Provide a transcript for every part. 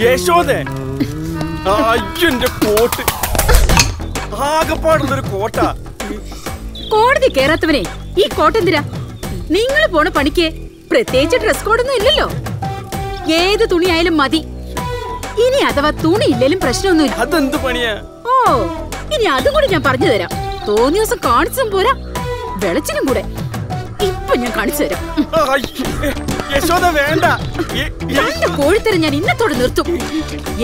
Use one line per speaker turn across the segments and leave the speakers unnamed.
യശോദേ, അയ്യന്റെ coat ആകെപ്പാടുള്ളൊരു കോട്ട.
കോടതി കേറാത്തവനെ ഈ കോട്ടെന്തിരാ? നിങ്ങൾ പോണ പണിക്ക് പ്രത്യേകിച്ച് ഡ്രസ് കോഡൊന്നും ഇല്ലല്ലോ. ഏത് തുണിയായാലും മതി. ഇനി അഥവാ തുണി ഇല്ലേലും പ്രശ്നമൊന്നുമില്ല.
അതെന്ത് പണിയാ?
ഓ, ഇനി അതും കൂടി ഞാൻ പറഞ്ഞു തരാം. തോന്നിയ ദിവസം കാണിച്ചും പോരാ, വെളച്ചിനും കൂടെ. ഇപ്പൊ ഞാൻ കാണിച്ചു തരാം.
യശോദ വേണ്ട.
രണ്ട് കോഴിത്തരം ഞാൻ ഇന്നത്തോടെ നിർത്തും.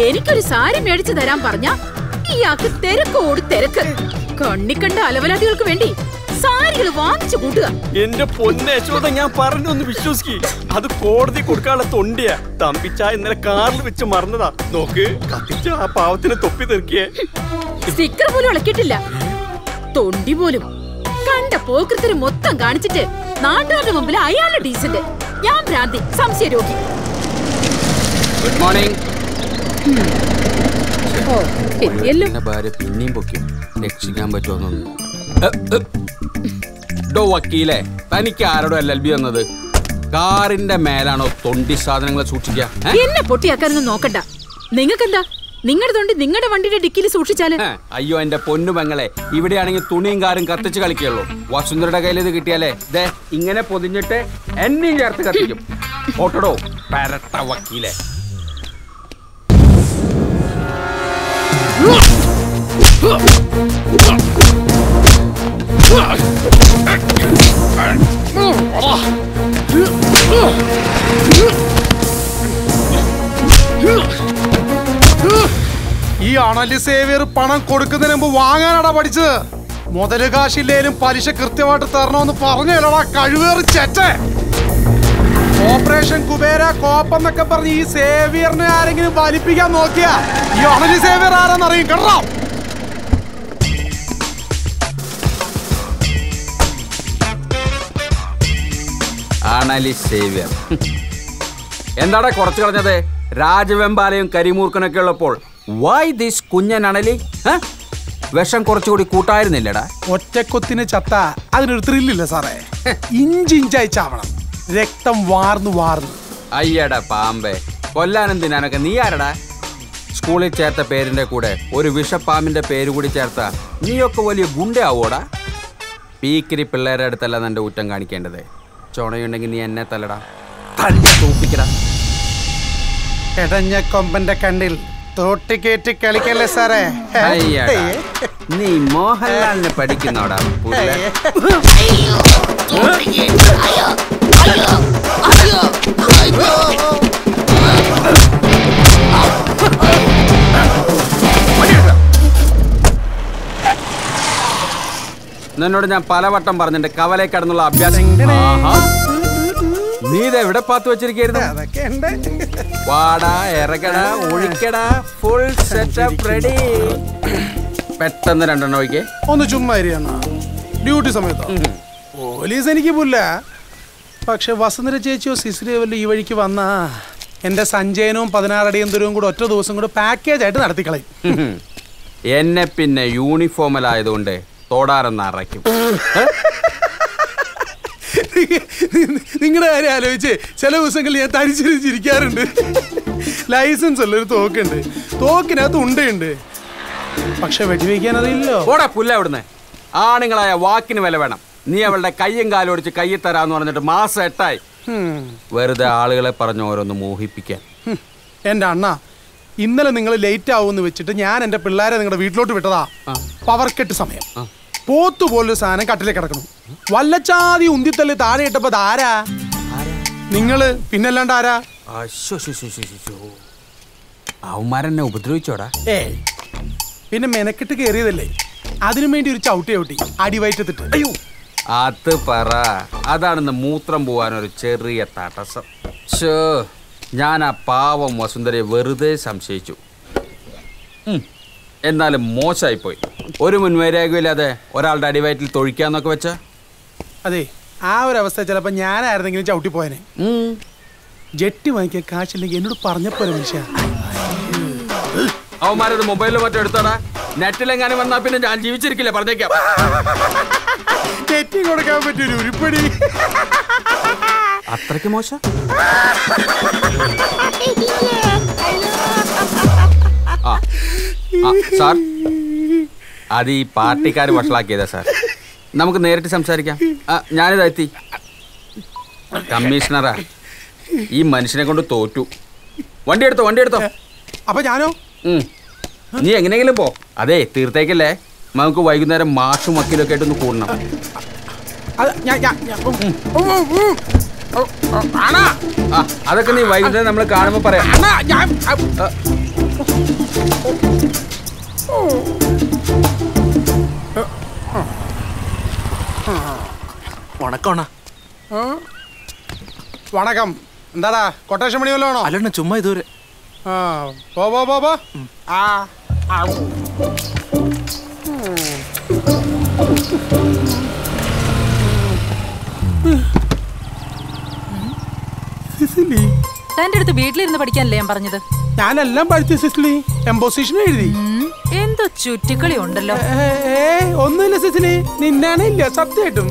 എനിക്കൊരു സാരി മേടിച്ചു തരാൻ പറഞ്ഞ ഇയാൾക്ക് തിരക്കോട് തിരക്ക്. കണ്ണിക്കണ്ട അലവലാദികൾക്ക് വേണ്ടി സാരികൾ വാങ്ങിച്ചു കൂട്ടുക.
എന്റെ പൊന്നെ യശോദ, ഞാൻ പറഞ്ഞൊന്ന് വിശ്വസിക്ക്. അത് കോടതി കൊടുക്കാനുള്ള തൊണ്ടിയാ. തമ്പിച്ച ഇന്നലെ കാറിൽ വെച്ച് മറന്നതാ. നോക്ക്, കത്തിച്ച ആ പാവത്തിന് തൊപ്പി തെറിക്കിയേ.
സ്റ്റിക്കർ പോലും ഇളക്കിയിട്ടില്ല. തൊണ്ടി പോലും. കണ്ട പോക്കൃത്തിന് മൊത്തം കാണിച്ചിട്ട് നാട്ടുകാരുടെ മുമ്പിൽ അയാളുടെ ഡീസന്റ്. ഞാൻ ഭ്രാന്തി, സംശയ രോഗി.
Good morning.
ഭാര്യ
പിന്നെയും പൊക്കും. രക്ഷിക്കാൻ പറ്റുമെന്നൊന്നും. ഡോ വക്കീലെ, തനിക്ക് ആരോടും LLB വന്നത്? കാറിന്റെ മേലാണോ തൊണ്ടി സാധനങ്ങളെ സൂക്ഷിക്കുക?
എന്നെ പൊട്ടിയാക്കാനൊന്നും നോക്കണ്ട. നിങ്ങൾക്കെന്താ? നിങ്ങളുടെ തൊണ്ടി നിങ്ങളുടെ വണ്ടിയുടെ ഡിക്കിയിൽ സൂക്ഷിച്ചാല്?
അയ്യോ എന്റെ പൊന്നു പെങ്ങളെ, ഇവിടെയാണെങ്കിൽ തുണിയും കാറും കത്തിച്ച് കളിക്കുള്ളൂ. വസുന്ധരയുടെ കയ്യിൽ ഇത് കിട്ടിയാലേ ദേ ഇങ്ങനെ പൊതിഞ്ഞിട്ട് എന്നെയും ചേർത്ത് കത്തിക്കും. ഓട്ടടോ പരട്ട വക്കീലെ.
ഈ അണലി സേവിയർ പണം കൊടുക്കുന്നതിന് മുമ്പ് വാങ്ങാനാടാ പഠിച്ചത്. മുതല് കാശില്ലേലും പലിശ കൃത്യമായിട്ട് തരണമെന്ന് പറഞ്ഞല്ലോടാ കഴിവേറി ചെറ്റേ. ഓപ്പറേഷൻ കുബേര കോപ്പെന്നൊക്കെ പറഞ്ഞ് ഈ സേവിയറിനെ ആരെങ്കിലും വലിപ്പിക്കാൻ നോക്കിയാ ഈ അണലി സേവിയർ ആരാന്നറിയും കേട്ടോ.
അണലി സേവിയർ എന്താടാ കുറച്ചു കളഞ്ഞത്? രാജവെമ്പാലയും കരിമൂർക്കനൊക്കെ ഉള്ളപ്പോൾ വൈ ദിസ് കുഞ്ഞൻ അണലി? വിഷം കുറച്ചുകൂടി കൂട്ടായിരുന്നില്ലടാ.
ഒറ്റക്കൊത്തിന് ചത്ത അതിനൊരു ത്രില്ലില്ല സാറേ. ഇഞ്ചിഞ്ചായി ചാവണം, രക്തം വാർന്നു വാർന്നു.
അയ്യടാ പാമ്പേ, കൊല്ലാനെന്തിനാനൊക്കെ നീ ആരടാ? സ്കൂളിൽ ചേർത്ത പേരിന്റെ കൂടെ ഒരു വിഷപ്പാമ്പിന്റെ പേര് കൂടി ചേർത്ത നീയൊക്കെ വലിയ ഗുണ്ടയാവോടാ? പീക്കിരി പിള്ളേരുടെ അടുത്തല്ല നിന്റെ ഊറ്റം കാണിക്കേണ്ടത്. ചുണയുണ്ടെങ്കിൽ നീ എന്നെ തല്ലടാ, തല്ലി തൂപ്പിക്കടാ.
എടഞ്ഞ കൊമ്പന്റെ കണ്ണിൽ തോട്ടിക്കേറ്റി കളിക്കല്ലേ സാറേ.
അയ്യടാ, നീ മോഹൻലാലിനെ പഠിക്കുന്നോടാ പുള്ള. നിന്നോട് ഞാൻ പലവട്ടം പറഞ്ഞിട്ട് കവലേ കടന്നുള്ള അഭ്യാസം. നീ ഇതെവിടെ പാത്ത് വെച്ചിരിക്കുന്നു? വാടാ, ഇറങ്ങടാ, ഒഴിക്കടാ, ഫുൾ സെറ്റപ്പ് റെഡി. പെട്ടെന്ന് രണ്ടെണ്ണം ഒഴിക്കേ.
ഒന്ന് ചുമ്മാ ഡ്യൂട്ടി സമയത്തോ? പോലീസ് എനിക്ക് പുല്ല. പക്ഷെ വസുന്ധര ചേച്ചിയോ സിസിലിയോ ഈ വഴിക്ക് വന്നാ എന്റെ സഞ്ചയനവും 16 അടിയന്തരവും കൂടെ ഒറ്റ ദിവസം കൂടെ പാക്കേജ് ആയിട്ട് നടത്തിക്കളയും.
എന്നെ പിന്നെ യൂണിഫോമിലായതുകൊണ്ട് തോടാറെന്ന് അറയ്ക്കും.
നിങ്ങളുടെ കാര്യം ആലോചിച്ച് ചില ദിവസങ്ങളിൽ ഞാൻ തരിച്ചിരിക്കാറുണ്ട്. ലൈസൻസ് ഉള്ളൊരു തോക്കുണ്ട്, തോക്കിനകത്ത് ഉണ്ടയുണ്ട്, പക്ഷെ വെടിവെക്കാൻ അറിയില്ലോ.
ഓടാ പുല്ല അവിടുന്ന്. ആണുങ്ങളായ വാക്കിന് വില വേണം. നീ അവളുടെ കയ്യും കാലും ഒടിച്ച് കയ്യിൽ തരാന്ന് പറഞ്ഞിട്ട് മാസം 8 ആയി. വെറുതെ ആളുകളെ പറഞ്ഞ് ഓരോന്ന് മോഹിപ്പിക്കാൻ.
എന്റെ അണ്ണ, ഇന്നലെ നിങ്ങൾ ലേറ്റ് ആവുമെന്ന് വെച്ചിട്ട് ഞാൻ എന്റെ പിള്ളേരെ നിങ്ങളുടെ വീട്ടിലോട്ട് വിട്ടതാ. പവർക്കെട്ട് സമയം. പോത്തുപോലൊരു സാധനം കട്ടിലേക്ക് കിടക്കണം. വല്ലച്ചാതി ഉന്തിത്തള്ളി താഴെ ഇട്ടപ്പോ ആരാ? നിങ്ങള്, പിന്നല്ലാണ്ട് ആരാ?
അവന്മാരെന്നെ ഉപദ്രവിച്ചോടാ.
പിന്നെ മെനക്കെട്ട് കയറിയതല്ലേ, അതിനു വേണ്ടി ഒരു ചവിട്ടി അടിവയറ്റത്തിട്ട്.
അയ്യോ, അത് പറ. അതാണെന്ന് മൂത്രം പോവാനൊരു ചെറിയ തടസ്സം. ഞാൻ ആ പാവം വസുന്ധരയെ വെറുതെ സംശയിച്ചു. എന്നാലും മോശമായിപ്പോയി. ഒരു മുൻവൈരാഗ്യമില്ലാതെ ഒരാളുടെ അടിവയറ്റിൽ തൊഴിക്കാന്നൊക്കെ വെച്ച.
അതെ, ആ ഒരു അവസ്ഥ ചിലപ്പോ ഞാനായിരുന്നെങ്കിലും ചവിട്ടി പോയനെ. ജെട്ടി വാങ്ങിക്കാൻ കാശില്ലെങ്കിൽ എന്നോട് പറഞ്ഞപ്പോലെ മനുഷ്യ.
അവന്മാരത് മൊബൈലിൽ മറ്റോ എടുത്തോടാ. നെറ്റിലെങ്ങാനും വന്നാ പിന്നെ ഞാൻ ജീവിച്ചിരിക്കില്ല, പറഞ്ഞേക്കാം.
തെറ്റി കൊടുക്കാൻ പറ്റൊരു ഉരുപ്പടി.
അത്രയ്ക്ക് മോശം? സാർ, അത് ഈ പാർട്ടിക്കാർ വഷളാക്കിയതാ സാർ. നമുക്ക് നേരിട്ട് സംസാരിക്കാം. ഞാനിതാ എത്തി. കമ്മീഷണറാ, ഈ മനുഷ്യനെ കൊണ്ട് തോറ്റു. വണ്ടി എടുത്തോ.
അപ്പൊ ഞാനോ?
നീ എങ്ങനെയെങ്കിലും പോ. അതെ, തീർത്തേക്കല്ലേ. നമുക്ക് വൈകുന്നേരം മാഷും വക്കീലൊക്കെ ആയിട്ടൊന്ന് കൂടണം. അതൊക്കെ നീ വൈകുന്നേരം നമ്മൾ കാണുമ്പോ പറയാം.
വണക്കം. എന്താടാ കൊട്ടേഷൻ പണി വല്ലതും ആണോ?
അല്ലണ്ണ, ചുമ്മാ ഇതുവരെ.
പോ.
തന്റെ അടുത്ത് വീട്ടിലിരുന്ന് പഠിക്കാനല്ലേ ഞാൻ പറഞ്ഞത്?
ഞാനെല്ലാം പഠിച്ചു സിസിലി. എംപോസിഷൻ എഴുതി.
എന്തോ ചുറ്റിക്കളി ഉണ്ടല്ലോ.
ഒന്നുമില്ല സിസിലി, നിന്നാണ് ഇല്ല സത്യമായിട്ടും.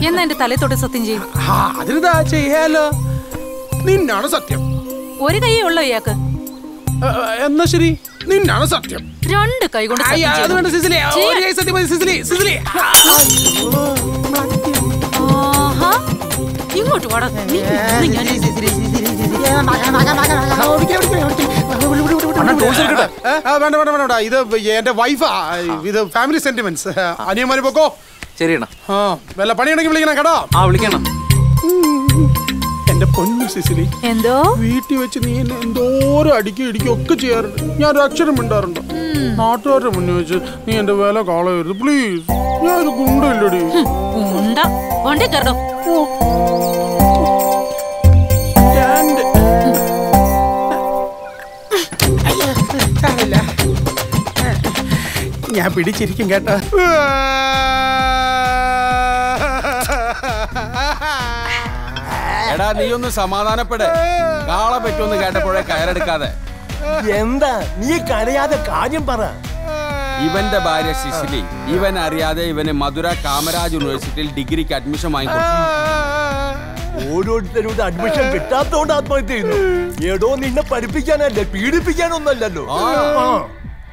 എന്നാ എന്റെ തലേ തൊട്ട് സത്യം ചെയ്യും.
അതിനെന്താ ചെയ്യാലോ. നിന്നാണ് സത്യം.
ഒരു കൈയേ ഉള്ളോ ഇയാൾക്ക്?
എന്നാ ശരി, നിന്നാണ് സത്യം.
രണ്ട് കൈ കൊണ്ട് ഇങ്ങോട്ട് വാടാ.
വേണ്ട, ഇത് എന്റെ വൈഫാ. ഇത് ഫാമിലി സെന്റിമെന്റ്സ്. അനിയന്മാര് പോക്കോ.
ശരിയണ്ണ.
വല്ല പണിയുണ്ടെങ്കിൽ വിളിക്കണം കേട്ടോ.
വിളിക്കണം.
എന്റെ പൊന്നു സിസിലി,
എന്തോ
വീട്ടിൽ വെച്ച് നീ എന്നെ എന്തോരം അടിക്കും ഒക്കെ ചെയ്യാറുണ്ട്. ഞാൻ ഒരു അക്ഷരം മിണ്ടാറുണ്ട്. നാട്ടുകാരുടെ മുന്നിൽ വെച്ച് നീ എന്റെ വില കളയരുത് പ്ലീസ്. ഞാൻ ഒരു ഗുണ്ടല്ലടി.
വണ്ടി കയറോ.
ഞാൻ പിടിച്ചിരിക്കും കേട്ടോ.
എടാ, നീ ഒന്ന് സമാധാനപ്പെടേ. കാളെ പറ്റുമെന്ന് കേട്ടപ്പോഴേ കയറെടുക്കാതെ.
എന്താ നീ കരയാതെ കാര്യം പറ.
ഇവന്റെ ഭാര്യ സിസിലി, ഇവൻ അറിയാതെ ഇവന് മധുര കാമരാജ് യൂണിവേഴ്സിറ്റിയിൽ ഡിഗ്രിക്ക് അഡ്മിഷൻ വാങ്ങിക്കൊടുത്തു.
ഓരോരുത്തരുടെ അഡ്മിഷൻ കിട്ടാത്തോണ്ട് ആത്മഹത്യ ചെയ്യുന്നു. ഏടോ നിന്നെ പഠിപ്പിക്കാനല്ലേ, പീഡിപ്പിക്കാനൊന്നല്ലോ.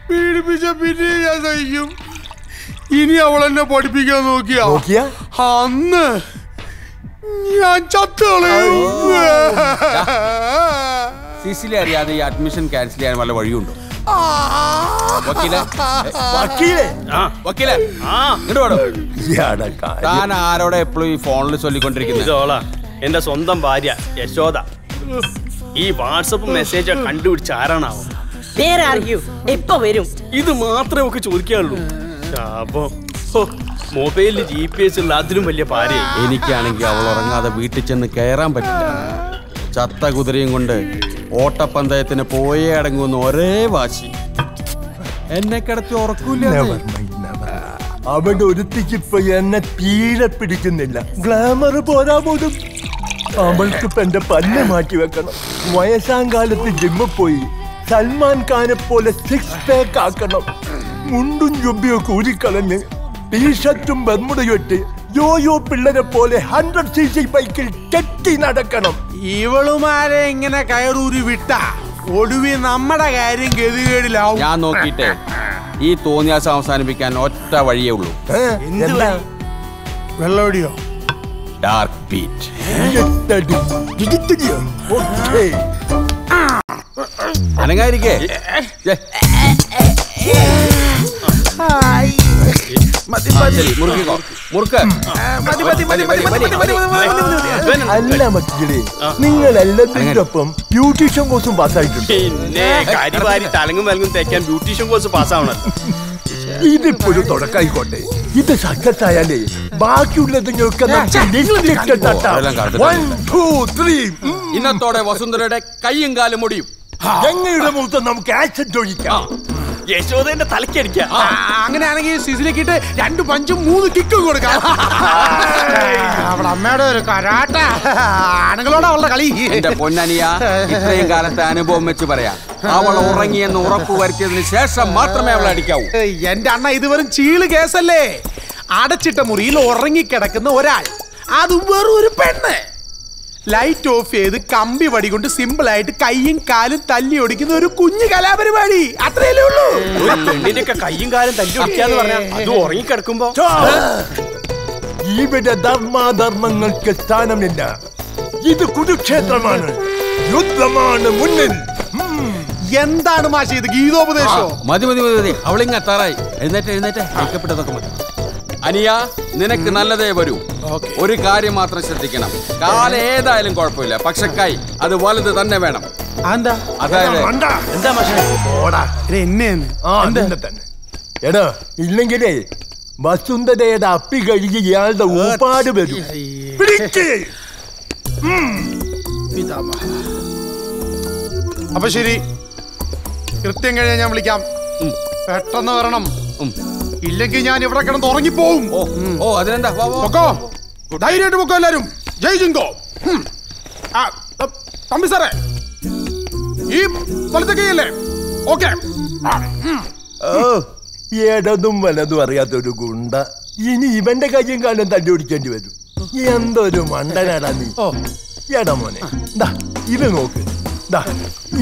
പീഡിപ്പിച്ച പിന്നെ ഞാൻ സഹിക്കും. ഇനി അവൾ എന്നെ പഠിപ്പിക്കാൻ നോക്കിയാ അന്ന് ഞാൻ ചത്തോളയും.
സിസിലി അറിയാതെ ഈ അഡ്മിഷൻ ക്യാൻസൽ ചെയ്യാൻ വല്ല വഴിയുണ്ടോ? താൻ ആരോടെ എപ്പോഴും ഈ ഫോണിൽ ചൊല്ലിക്കൊണ്ടിരിക്കുന്നത്?
എന്റെ സ്വന്തം ഭാര്യ യശോദ. ഈ വാട്സപ്പ് മെസ്സേജ് കണ്ടുപിടിച്ച ആരാണാവോ?
എപ്പോ വരും?
ഇത് മാത്രമേ ഒക്കെ ചോദിക്കാനുള്ളൂ. മൊബൈലിൽ GPS ഉള്ള അതിലും വലിയ ഭാര്യ.
എനിക്കാണെങ്കിൽ അവൾ ഉറങ്ങാതെ വീട്ടിൽ ചെന്ന് കയറാൻ പറ്റില്ല. ചത്ത കുതിരയും കൊണ്ട് ഓട്ടപ്പന്തയത്തിന് പോയേ അടങ്ങുന്ന ഒരേ വാശി. എന്നെ കിടത്തി ഉറക്കൂല.
അവന്റെ ഒരുത്തിക്ക് ഇപ്പൊ എന്നെ തീരെ പിടിക്കുന്നില്ല. ഗ്ലാമർ പോരാ പോലും. അവൾക്കിപ്പോ എന്റെ പല്ല് മാറ്റി വെക്കണം. വയസ്സാങ്കാലത്ത് ജിമ്മിൽ പോയി സൽമാൻ ഖാനെ പോലെ 6 പാക്ക് ആക്കണം. മുണ്ടും ജുബ്ബിയൊക്കെ ഊരിക്കളഞ്ഞ് ടീഷർട്ടും ബർമുടയും ഇട്ട് യോയോ പിള്ളേരെ പോലെ 100cc ബൈക്കിൽ കെട്ടി നടക്കണം.
ഇവളുമാരെ ഇങ്ങനെ കയറൂരി വിട്ട ഒടുവി നമ്മുടെ കാര്യം ഗതികേടിലാവും.
ഞാൻ നോക്കിയിട്ടേ ഈ തോന്നിയാസം അവസാനിപ്പിക്കാൻ ഒറ്റ വഴിയേ ഉള്ളൂ.
വെള്ളോടിയോ?
Dark beat. അനങ്ങായിരിക്കേ.
അല്ല മക്കളെ, നിങ്ങൾ എല്ലാത്തിനൊപ്പം ബ്യൂട്ടീഷ്യൻ കോഴ്സും പാസ്സായിട്ടുണ്ട്.
പിന്നെ കരിവാരി തലങ്ങും വലങ്ങും തേക്കാൻ ബ്യൂട്ടീഷ്യൻ കോഴ്സ് പാസ്സാവണം.
ഇതിപ്പോഴും തുടക്കായിക്കോട്ടെ. ഇത് സക്സസ് ആയാലേ ബാക്കിയുള്ളതിനൊക്കെ
ഇന്നത്തോടെ വസുന്ധരയുടെ കയ്യും കാലും മുടിയും.
ഞങ്ങളുടെ മുഖത്ത് നമുക്ക് ആക്സിഡന്റ് ഒഴിക്കാം.
യശോദന്റെ തലക്കടിക്കാം.
അങ്ങനെയാണെങ്കിൽ സിസിലിക്കിട്ട് 2 പഞ്ചും 3 കിക്കും കൊടുക്കാം. അവളെ അമ്മയുടെ ഒരു കരാട്ട ആണുങ്ങളോട് അവളുടെ കളി.
എന്റെ പൊന്നനിയ, ഇത്രയും കാലത്തെ അനുഭവം വെച്ച് പറയാം, അവൾ ഉറങ്ങിയെന്ന് ഉറപ്പ് വരുത്തിയതിന് ശേഷം മാത്രമേ അവളെ അടിക്കാവൂ.
എന്റെ അണ്ണ ഇത് വെറും ചീള് കേസല്ലേ. അടച്ചിട്ട മുറിയിൽ ഉറങ്ങിക്കിടക്കുന്ന ഒരാൾ, അത് വെറും ഒരു പെണ്ണ്. ലൈറ്റ് ഓഫ് ചെയ്ത് കമ്പി വടി കൊണ്ട് സിമ്പിൾ ആയിട്ട് കൈയും കാലും തല്ലി ഒടിക്കുന്ന ഒരു കുഞ്ഞു കലാപരിപാടി. അത്രയല്ലേ ഉള്ളൂ.
പെണ്ണിന്റെ കൈയും കാലും തല്ലി ഒടിക്കാന്ന് പറഞ്ഞാൽ അത് ഉറങ്ങിക്കിടക്കുമ്പോ
ഇവിടെ ധർമാധർമ്മങ്ങൾക്ക് സ്ഥാനമില്ല. ഇത് കുരുക്ഷേത്രമാണ്, യുദ്ധമാണ് മുന്നിൽ.
എന്താണ് മാഷി ഇത് ഗീതോപദേശോ?
മതി മതി മതി മതി, അവളിങ്ങ എത്താറായി. എഴുന്നേറ്റ് ഐക്യപ്പെട്ടതൊക്കെ മതി. അനിയ, നിനക്ക് നല്ലതേ വരൂ. ഒരു കാര്യം മാത്രം ശ്രദ്ധിക്കണം, കാല ഏതായാലും കുഴപ്പമില്ല, പക്ഷെ കൈ അത് വലുത് തന്നെ വേണം. അതായത്
എന്താ എടാ, ഇല്ലെങ്കിലേ വസുന്ധരയുടെ അപ്പി കഴുകി ഇയാളുടെ ഊപ്പാട് വരും.
അപ്പൊ ശരി, കൃത്യം കഴിഞ്ഞാൽ ഞാൻ വിളിക്കാം. പെട്ടെന്ന് വരണം, ഇല്ലെങ്കിൽ ഞാൻ ഇവിടെ കിടന്ന് ഉറങ്ങിപ്പോവും.
ഓ അതിനെന്താ,
ധൈര്യമായിട്ട് പൊക്കോ എല്ലാരും. ജയ് ജിങ്കോ. തമ്പി സാറേ, ഈ വലത്തെ കൈയല്ലേ? ഓക്കെ.
ഇടതും വലതും അറിയാത്തൊരു ഗുണ്ട ഇനി ഇവന്റെ കയ്യും കാലം തല്ലി ഓടിക്കേണ്ടി വരും. എന്തൊരു മണ്ടനാടാ നീ. എടാ മോനെ, ഇത് നോക്ക്.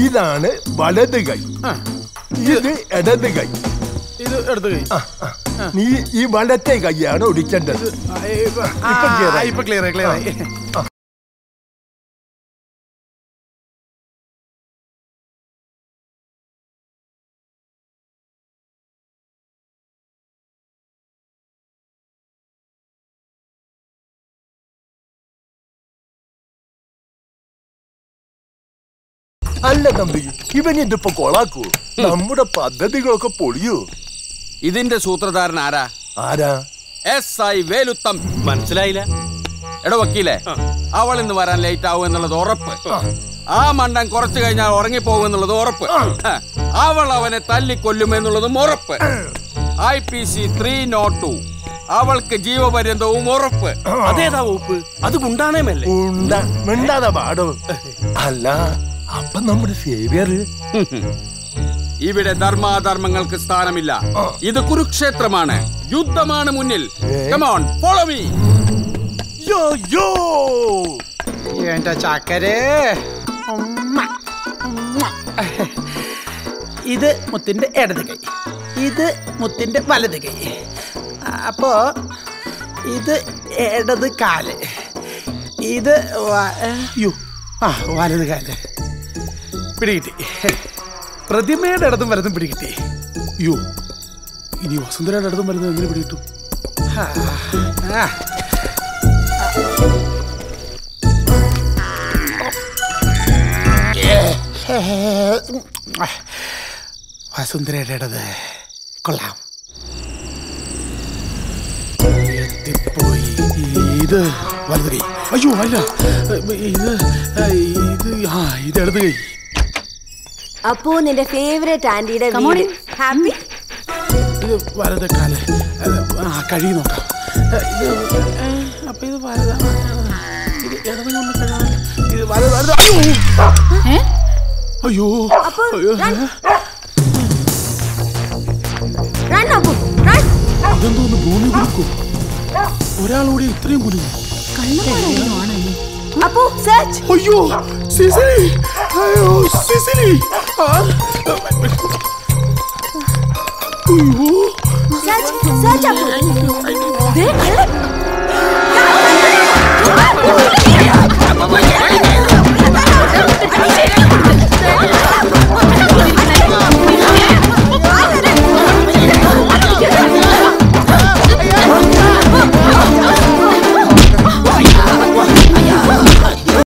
ഇതാണ് വലത് കൈ, ഇത് ഇടത് കൈ.
ഇത് ഇടത് കൈ.
നീ ഈ വലത്തെ കൈയാണ് ഒടിക്കേണ്ടത്.
ഇപ്പൊ ക്ലിയർ ആയി.
അല്ല തമ്പി, ഇവനിതിപ്പോ കൊളാക്കൂ. നമ്മുടെ പദ്ധതികളൊക്കെ പൊളിയൂ.
ഇതിന്റെ സൂത്രധാരൻ ആരാ? SI വേലുത്തം.
മനസ്സിലായില്ല.
എടോ വക്കീലേ, അവൾ ഇന്ന് വരാൻ ലേറ്റ് ആവും എന്നുള്ളത് ഉറപ്പ്. ആ മണ്ടൻ കുറച്ചു കഴിഞ്ഞാൽ ഉറങ്ങിപ്പോകും എന്നുള്ളത് ഉറപ്പ്. അവൾ അവനെ തല്ലിക്കൊല്ലും എന്നുള്ളതും ഉറപ്പ്. IPC 302 അവൾക്ക് ജീവപര്യന്തവും ഉറപ്പ്.
അതേതാ വകുപ്പ്? അത് ഗുണ്ടാണേമല്ലേ?
മിണ്ടാതെ പാടോ. അല്ല, അപ്പൊ നമ്മുടെ സേവ്യർ.
ഇവിടെ ധർമാധർമ്മങ്ങൾക്ക് സ്ഥാനമില്ല. ഇത് കുരുക്ഷേത്രമാണ്, യുദ്ധമാണ് മുന്നിൽ. Come on, follow me.
എന്റെ ചാക്കരേ. ഇത് മുത്തിന്റെ ഇടത് കൈ, ഇത് മുത്തിന്റെ വലത് കൈ. അപ്പോ ഇത് ഇടത് കാല്, ഇത് വലത് കാല്. പിടികിട്ടി. പ്രതിമയുടെ ഇടതും വലതും പിടികിട്ടി. ഇനി വസുന്ധരയുടെ ഇടതും വലതും എങ്ങനെ പിടികിട്ടും? വസുന്ധരയുടെ ഇടത് കൊള്ളാം. എത്തിപ്പോയി. ഇത് വലത് കൈ. അയ്യോ അല്ല, ഇത് ഇടത് കൈ.
അപ്പോ നിന്റെ ഫേവറേറ്റ് ആന്റിയുടെ വീട്. ഹാപ്പി.
ഇത് വലത് കാല്. കഴി നോക്കാം. അപ്പൊ ഇത് വലതാണ്. ഇത് ഇടത് കൊണ്ട് കഴിയാൻ. ഇത് വലത്. അയ്യോ ഇതെന്തോന്ന് ഭൂമി കുലുക്കും. ഒരാളോടെ ഇത്രയും കുലുങ്ങും. അയ്യോ സിസിലി. അയ്യോ സിസിലി. അയ്യോ